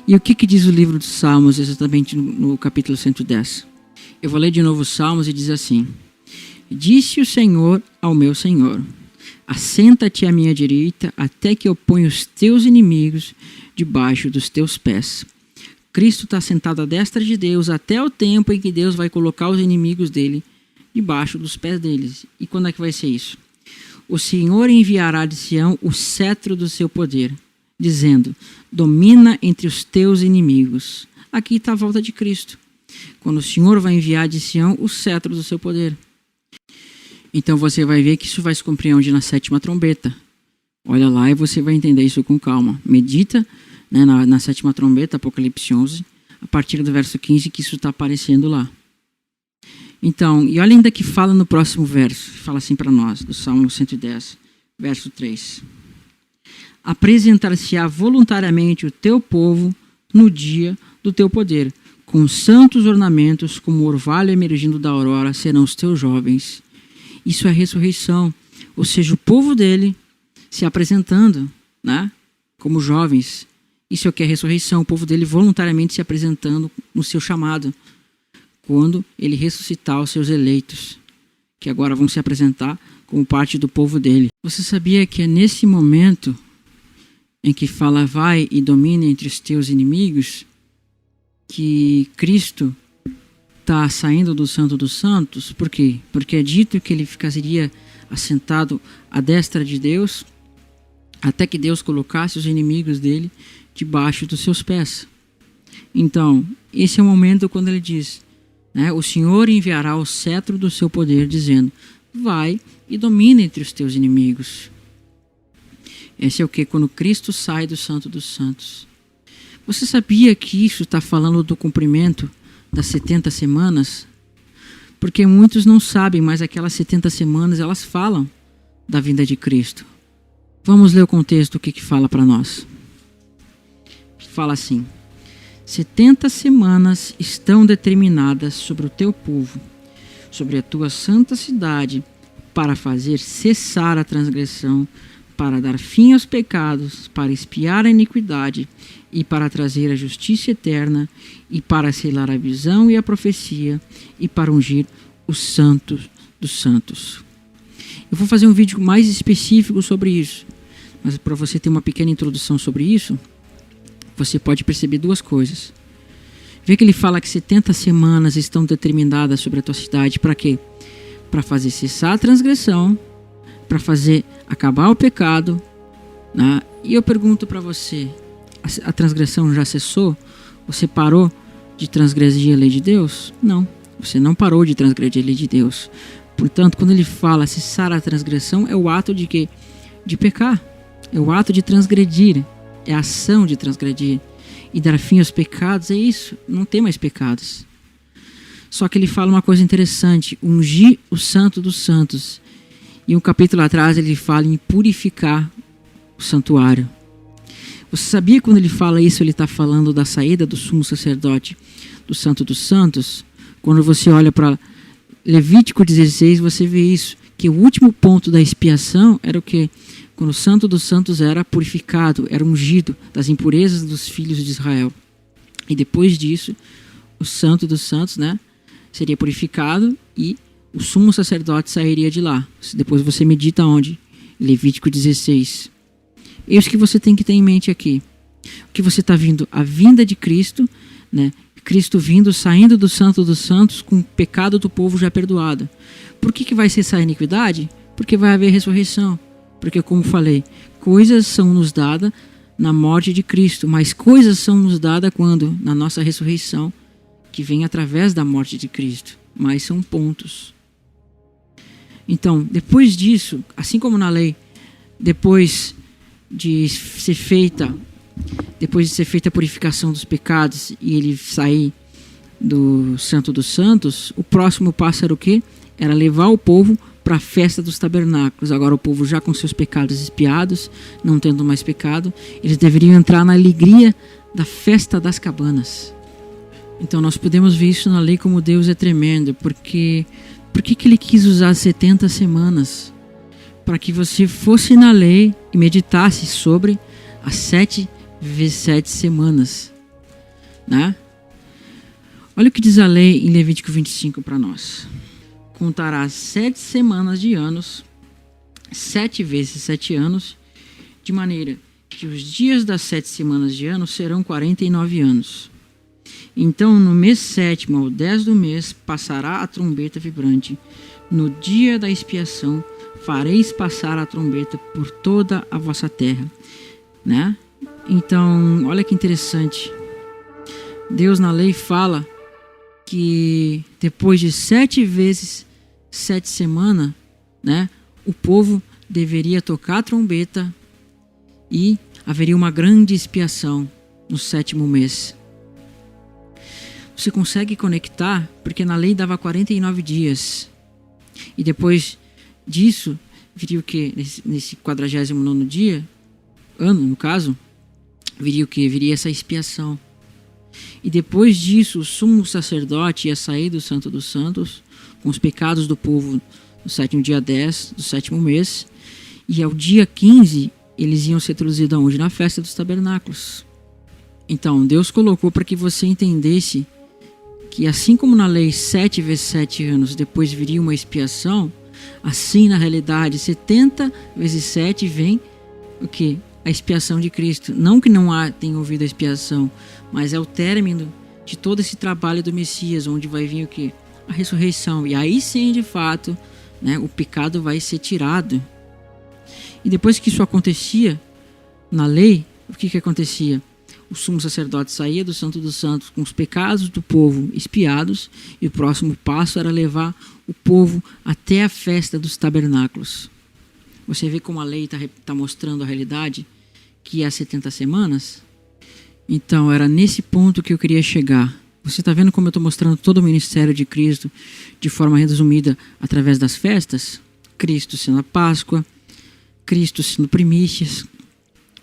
E o que diz o livro dos Salmos exatamente no capítulo 110? Eu vou ler de novo os Salmos e diz assim: disse o Senhor ao meu Senhor: assenta-te à minha direita, até que eu ponha os teus inimigos debaixo dos teus pés. Cristo está sentado à destra de Deus até o tempo em que Deus vai colocar os inimigos dele debaixo dos pés deles. E quando é que vai ser isso? O Senhor enviará de Sião o cetro do seu poder, dizendo: domina entre os teus inimigos. Aqui está a volta de Cristo, quando o Senhor vai enviar de Sião o cetro do seu poder. Então você vai ver que isso vai se cumprir onde? Na 7ª trombeta. Olha lá e você vai entender isso com calma. Medita, né, na 7ª trombeta, Apocalipse 11, a partir do verso 15, que isso está aparecendo lá. Então, e olha ainda que fala no próximo verso, fala assim para nós, do Salmo 110, verso 3. Apresentar-se-á voluntariamente o teu povo no dia do teu poder, com santos ornamentos, como o orvalho emergindo da aurora, serão os teus jovens. Isso é a ressurreição, ou seja, o povo dele se apresentando, né, como jovens. Isso é o que é a ressurreição, o povo dele voluntariamente se apresentando no seu chamado, quando ele ressuscitar os seus eleitos, que agora vão se apresentar como parte do povo dele. Você sabia que é nesse momento em que fala vai e domina entre os teus inimigos, que Cristo está saindo do Santo dos Santos? Por quê? Porque é dito que ele ficaria assentado à destra de Deus, até que Deus colocasse os inimigos dele debaixo dos seus pés. Então, esse é o momento quando ele diz, né, o Senhor enviará o cetro do seu poder, dizendo: vai e domina entre os teus inimigos. Esse é o que? Quando Cristo sai do Santo dos Santos. Você sabia que isso está falando do cumprimento das 70 semanas? Porque muitos não sabem, mas aquelas 70 semanas, elas falam da vinda de Cristo. Vamos ler o contexto, o que fala para nós. Fala assim: 70 semanas estão determinadas sobre o teu povo, sobre a tua santa cidade, para fazer cessar a transgressão, para dar fim aos pecados, para expiar a iniquidade e para trazer a justiça eterna e para selar a visão e a profecia e para ungir os santos dos santos. Eu vou fazer um vídeo mais específico sobre isso, mas para você ter uma pequena introdução sobre isso, você pode perceber duas coisas. Vê que ele fala que 70 semanas estão determinadas sobre a tua cidade. Para quê? Para fazer cessar a transgressão, para fazer acabar o pecado, né? E eu pergunto para você, a transgressão já cessou? Você parou de transgredir a lei de Deus? Não, você não parou de transgredir a lei de Deus. Portanto, quando ele fala cessar a transgressão, é o ato de quê? De pecar, é o ato de transgredir, é a ação de transgredir. E dar fim aos pecados é isso, não tem mais pecados. Só que ele fala uma coisa interessante, ungir o santo dos santos. E um capítulo atrás ele fala em purificar o santuário. Você sabia que quando ele fala isso, ele está falando da saída do sumo sacerdote do santo dos santos? Quando você olha para Levítico 16, você vê isso, que o último ponto da expiação era o quê? Quando o santo dos santos era purificado, era ungido das impurezas dos filhos de Israel. E depois disso, o santo dos santos, né, seria purificado e o sumo sacerdote sairia de lá. Depois você medita onde? Levítico 16. É isso que você tem que ter em mente aqui. O que você está vindo? A vinda de Cristo, né? Cristo vindo, saindo do santo dos santos com o pecado do povo já perdoado. Por que vai cessar a iniquidade? Porque vai haver ressurreição. Porque, como falei, coisas são nos dadas na morte de Cristo, mas coisas são nos dadas quando? Na nossa ressurreição, que vem através da morte de Cristo. Mas são pontos. Então, depois disso, assim como na lei, depois de ser feita a purificação dos pecados e ele sair do Santo dos Santos, o próximo passo era o quê? Era levar o povo para a festa dos tabernáculos. Agora o povo já com seus pecados expiados, não tendo mais pecado, eles deveriam entrar na alegria da festa das cabanas. Então nós podemos ver isso na lei como Deus é tremendo, porque por que ele quis usar 70 semanas? Para que você fosse na lei e meditasse sobre as 7 vezes 7 semanas, né? Olha o que diz a lei em Levítico 25 para nós. Contarás 7 semanas de anos, 7 vezes 7 anos, de maneira que os dias das 7 semanas de ano serão 49 anos. Então, no mês 7º, ao 10 do mês, passará a trombeta vibrante. No dia da expiação, fareis passar a trombeta por toda a vossa terra, né? Então, olha que interessante. Deus na lei fala que depois de 7 vezes 7 semanas, né, o povo deveria tocar a trombeta e haveria uma grande expiação no 7º mês. Você consegue conectar? Porque na lei dava 49 dias. E depois disso, viria o que? Nesse 49º dia, ano no caso, viria o que? Viria essa expiação. E depois disso, o sumo sacerdote ia sair do Santo dos Santos com os pecados do povo no 7º dia 10 do 7º mês. E ao dia 15, eles iam ser introduzidos aonde? Na festa dos tabernáculos. Então, Deus colocou para que você entendesse que assim como na lei 7 vezes 7 anos depois viria uma expiação, assim na realidade 70 vezes 7 vem o que? A expiação de Cristo. Não que não tenha ouvido a expiação, mas é o término de todo esse trabalho do Messias, onde vai vir o que? A ressurreição. E aí sim, de fato, né, o pecado vai ser tirado. E depois que isso acontecia, na lei, o que acontecia? O sumo sacerdote saía do Santo dos Santos com os pecados do povo expiados, e o próximo passo era levar o povo até a festa dos tabernáculos. Você vê como a lei está mostrando a realidade, que é as 70 semanas? Então, era nesse ponto que eu queria chegar. Você está vendo como eu estou mostrando todo o ministério de Cristo de forma resumida através das festas? Cristo sendo a Páscoa, Cristo sendo primícias,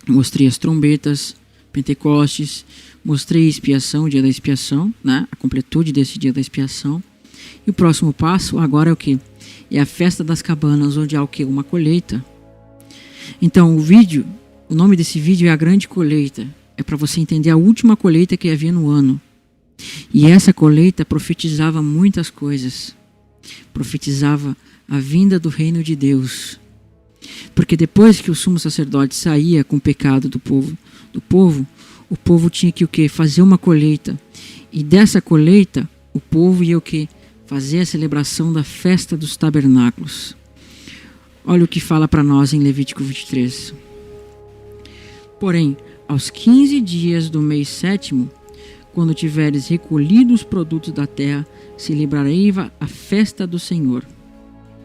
mostrei as trombetas, Pentecostes, mostrei expiação, o dia da expiação, né? A completude desse dia da expiação. E o próximo passo agora é o quê? É a festa das cabanas, onde há o quê? Uma colheita. Então o nome desse vídeo é a grande colheita. É para você entender a última colheita que havia no ano. E essa colheita profetizava muitas coisas. Profetizava a vinda do reino de Deus. Porque depois que o sumo sacerdote saía com o pecado do povo, o povo tinha que o quê? Fazer uma colheita. E dessa colheita, o povo ia o quê? Fazer a celebração da festa dos tabernáculos. Olha o que fala para nós em Levítico 23. Porém, aos 15 dias do mês 7º, quando tiveres recolhido os produtos da terra, celebrarei a festa do Senhor.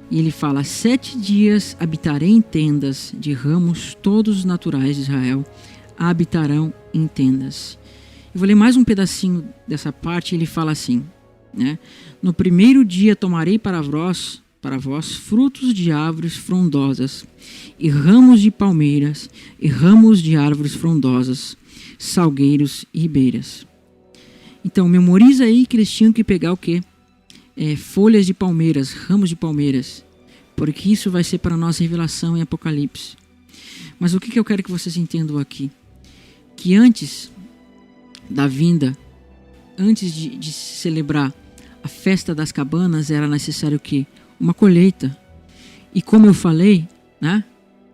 E ele fala: 7 dias habitarei em tendas de ramos, todos os naturais de Israel habitarão em tendas. Eu vou ler mais um pedacinho dessa parte. Ele fala assim, né? No primeiro dia tomarei para vós frutos de árvores frondosas, e ramos de palmeiras, e ramos de árvores frondosas, salgueiros e ribeiras. Então, memoriza aí que eles tinham que pegar o quê? Folhas de palmeiras, ramos de palmeiras, porque isso vai ser para nós revelação em Apocalipse. Mas o que eu quero que vocês entendam aqui? Que antes da vinda, antes de celebrar a festa das cabanas, era necessário o quê? Uma colheita. E como eu falei, né?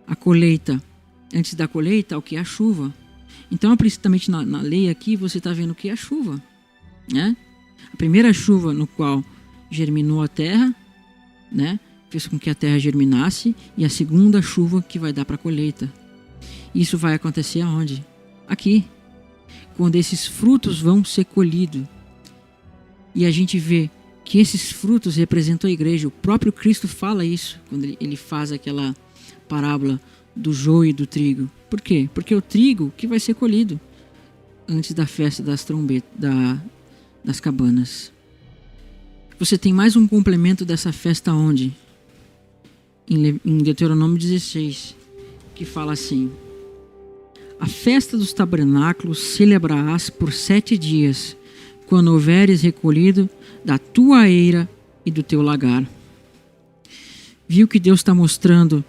A colheita, antes da colheita, o que é a chuva. Então, principalmente na lei aqui, você está vendo o que é a chuva, né? A primeira chuva no qual germinou a terra, né? Fez com que a terra germinasse, e a segunda chuva que vai dar para a colheita. Isso vai acontecer aonde? Aqui, quando esses frutos vão ser colhidos. E a gente vê que esses frutos representam a igreja. O próprio Cristo fala isso quando ele faz aquela parábola do joio e do trigo. Por quê? Porque o trigo que vai ser colhido antes da festa das trombetas, das cabanas. Você tem mais um complemento dessa festa onde? Em Deuteronômio 16, que fala assim: a festa dos tabernáculos celebrarás por 7 dias, quando houveres recolhido da tua eira e do teu lagar. Viu que Deus está mostrando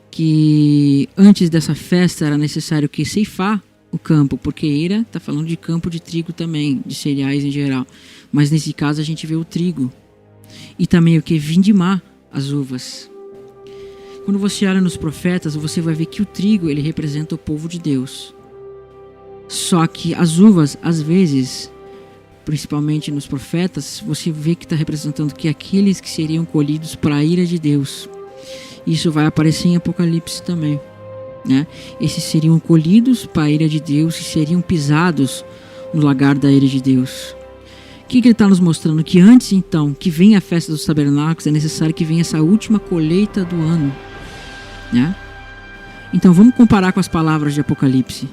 que antes dessa festa era necessário que ceifar o campo, porque eira está falando de campo de trigo também, de cereais em geral. Mas nesse caso a gente vê o trigo. E também o que? Vindimar as uvas. Quando você olha nos profetas, você vai ver que o trigo ele representa o povo de Deus. Só que as uvas, às vezes, principalmente nos profetas, você vê que está representando que aqueles que seriam colhidos para a ira de Deus. Isso vai aparecer em Apocalipse também, né? Esses seriam colhidos para a ira de Deus e seriam pisados no lagar da ira de Deus. O que ele está nos mostrando? Que antes, então, que venha a festa dos tabernáculos, é necessário que venha essa última colheita do ano, né? Então vamos comparar com as palavras de Apocalipse.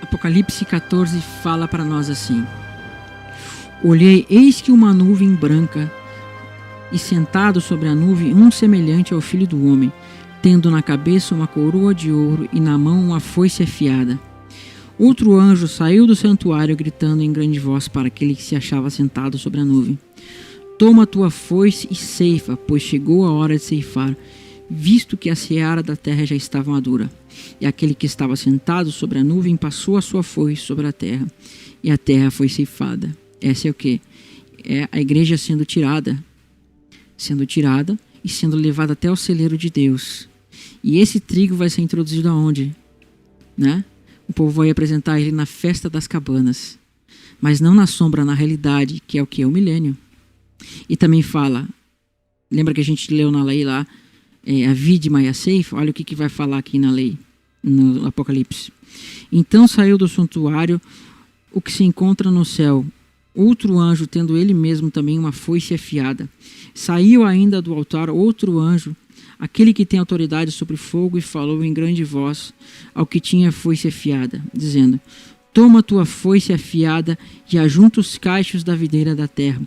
Apocalipse 14 fala para nós assim: olhei, eis que uma nuvem branca, e sentado sobre a nuvem um semelhante ao Filho do Homem, tendo na cabeça uma coroa de ouro e na mão uma foice afiada. Outro anjo saiu do santuário gritando em grande voz para aquele que se achava sentado sobre a nuvem: toma a tua foice e ceifa, pois chegou a hora de ceifar, visto que a seara da terra já estava madura. E aquele que estava sentado sobre a nuvem passou a sua foice sobre a terra, e a terra foi ceifada. Essa é o quê? É a igreja sendo tirada e sendo levada até o celeiro de Deus. E esse trigo vai ser introduzido aonde? Né? O povo vai apresentar ele na festa das cabanas, mas não na sombra, na realidade, que é o que? É o milênio. E também fala, lembra que a gente leu na lei lá, a vidma e a ceifa? Olha o que vai falar aqui na lei, no Apocalipse. Então saiu do santuário o que se encontra no céu, outro anjo, tendo ele mesmo também uma foice afiada. Saiu ainda do altar outro anjo, aquele que tem autoridade sobre fogo, e falou em grande voz ao que tinha a foice afiada, dizendo: toma tua foice afiada e ajunta os cachos da videira da terra,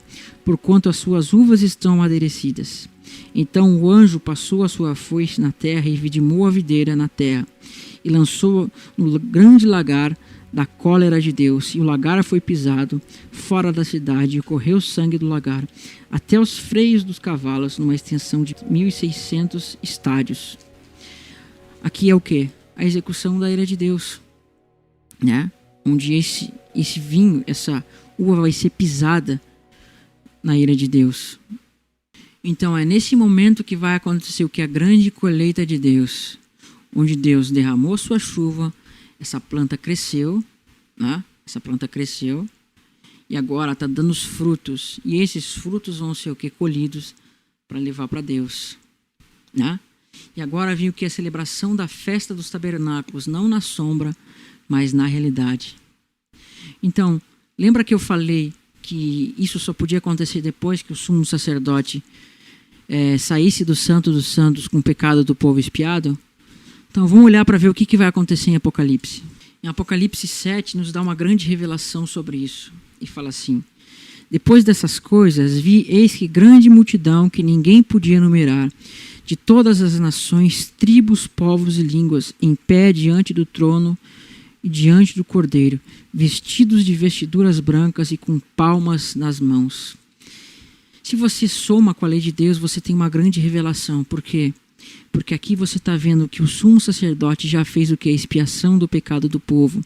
porquanto as suas uvas estão amadurecidas. Então o anjo passou a sua foice na terra e vidimou a videira na terra, e lançou no grande lagar da cólera de Deus, e o lagar foi pisado fora da cidade, e correu o sangue do lagar até os freios dos cavalos, numa extensão de 1.600 estádios. Aqui é o que? A execução da ira de Deus, né? Onde esse vinho, essa uva vai ser pisada na ira de Deus. Então é nesse momento que vai acontecer o que? A grande colheita de Deus, onde Deus derramou sua chuva, essa planta cresceu, né? Essa planta cresceu e agora está dando os frutos. E esses frutos vão ser o que? Colhidos para levar para Deus, né? E agora vem o que? A celebração da festa dos tabernáculos, não na sombra, mas na realidade. Então, lembra que eu falei que isso só podia acontecer depois que o sumo sacerdote saísse do Santo dos Santos com o pecado do povo expiado? Então vamos olhar para ver o que vai acontecer em Apocalipse. Em Apocalipse 7 nos dá uma grande revelação sobre isso. E fala assim: depois dessas coisas vi, eis que grande multidão que ninguém podia numerar, de todas as nações, tribos, povos e línguas, em pé diante do trono e diante do Cordeiro, vestidos de vestiduras brancas e com palmas nas mãos. Se você soma com a lei de Deus, você tem uma grande revelação. Por quê? Porque aqui você está vendo que o sumo sacerdote já fez o que? A expiação do pecado do povo.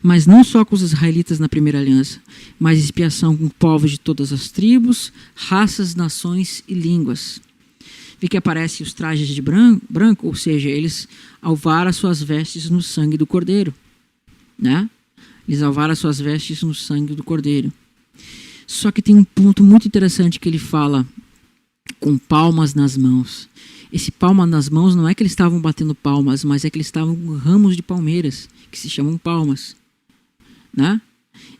Mas não só com os israelitas na primeira aliança, mas expiação com povos de todas as tribos, raças, nações e línguas. Vê que aparecem os trajes de branco, ou seja, eles alvaram suas vestes no sangue do Cordeiro, né? Eles alvaram suas vestes no sangue do Cordeiro. Só que tem um ponto muito interessante que ele fala, com palmas nas mãos. Esse palma nas mãos não é que eles estavam batendo palmas, mas é que eles estavam com ramos de palmeiras, que se chamam palmas, né?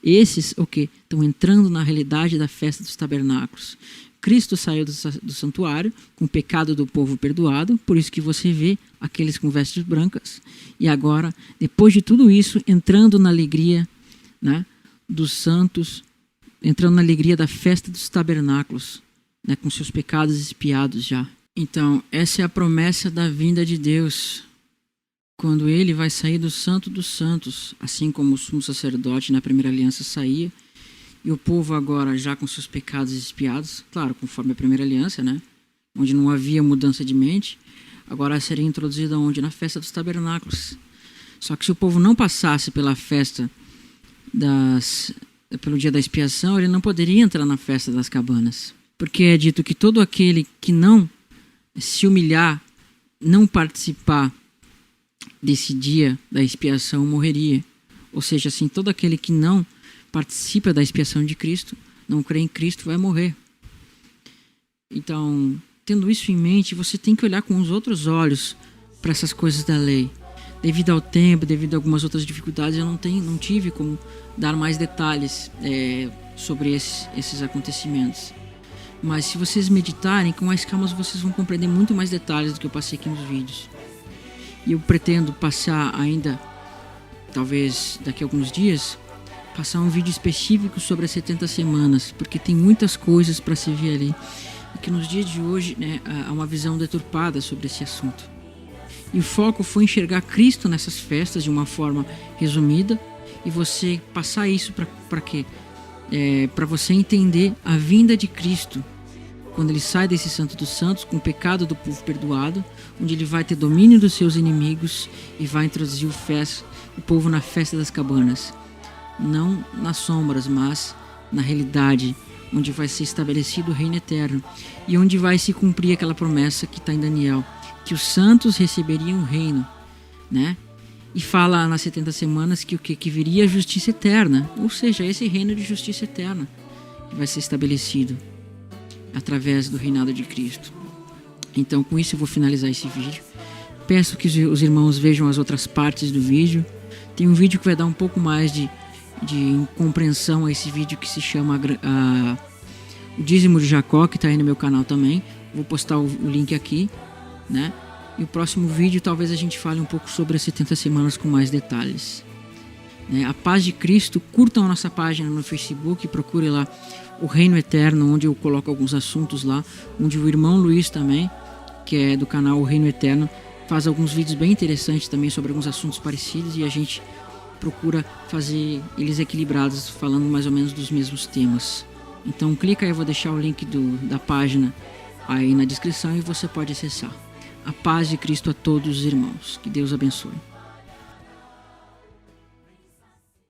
Esses, estão entrando na realidade da festa dos tabernáculos. Cristo saiu do santuário com o pecado do povo perdoado, por isso que você vê aqueles com vestes brancas. E agora, depois de tudo isso, entrando na alegria, né, dos santos, entrando na alegria da festa dos tabernáculos, né, com seus pecados expiados já. Então, essa é a promessa da vinda de Deus, quando ele vai sair do Santo dos Santos, assim como o sumo sacerdote na primeira aliança saía, e o povo agora já com seus pecados expiados, claro, conforme a primeira aliança, né, onde não havia mudança de mente, agora seria introduzida onde? Na festa dos tabernáculos. Só que se o povo não passasse pela festa pelo dia da expiação, ele não poderia entrar na festa das cabanas, porque é dito que todo aquele que não se humilhar, não participar desse dia da expiação, morreria. Ou seja, assim, todo aquele que não participa da expiação de Cristo, não crê em Cristo, vai morrer. Então, tendo isso em mente, você tem que olhar com os outros olhos para essas coisas da lei. Devido ao tempo, devido a algumas outras dificuldades, eu não tive como dar mais detalhes sobre esses acontecimentos. Mas se vocês meditarem, com mais calma vocês vão compreender muito mais detalhes do que eu passei aqui nos vídeos. E eu pretendo passar ainda, talvez daqui a alguns dias, passar um vídeo específico sobre as 70 semanas, porque tem muitas coisas para se ver ali. E que nos dias de hoje, né, há uma visão deturpada sobre esse assunto. E o foco foi enxergar Cristo nessas festas de uma forma resumida e você passar isso para quê? Para você entender a vinda de Cristo, quando ele sai desse Santo dos Santos com o pecado do povo perdoado, onde ele vai ter domínio dos seus inimigos e vai introduzir o povo na festa das cabanas, não nas sombras, mas na realidade, onde vai ser estabelecido o reino eterno e onde vai se cumprir aquela promessa que está em Daniel, que os santos receberiam o reino, né? E fala nas 70 semanas que viria a justiça eterna, ou seja, esse reino de justiça eterna que vai ser estabelecido através do reinado de Cristo. Então, com isso eu vou finalizar esse vídeo. Peço que os irmãos vejam as outras partes do vídeo. Tem um vídeo que vai dar um pouco mais de compreensão a esse vídeo que se chama o dízimo de Jacó, que está aí no meu canal também. Vou postar o link aqui, né? E o próximo vídeo talvez a gente fale um pouco sobre as 70 semanas com mais detalhes. A paz de Cristo. Curtam a nossa página no Facebook, procure lá o Reino Eterno, onde eu coloco alguns assuntos lá, onde o irmão Luiz também, que é do canal O Reino Eterno, faz alguns vídeos bem interessantes também sobre alguns assuntos parecidos e a gente procura fazer eles equilibrados, falando mais ou menos dos mesmos temas. Então clica aí, eu vou deixar o link da página aí na descrição e você pode acessar. A paz de Cristo a todos os irmãos. Que Deus abençoe.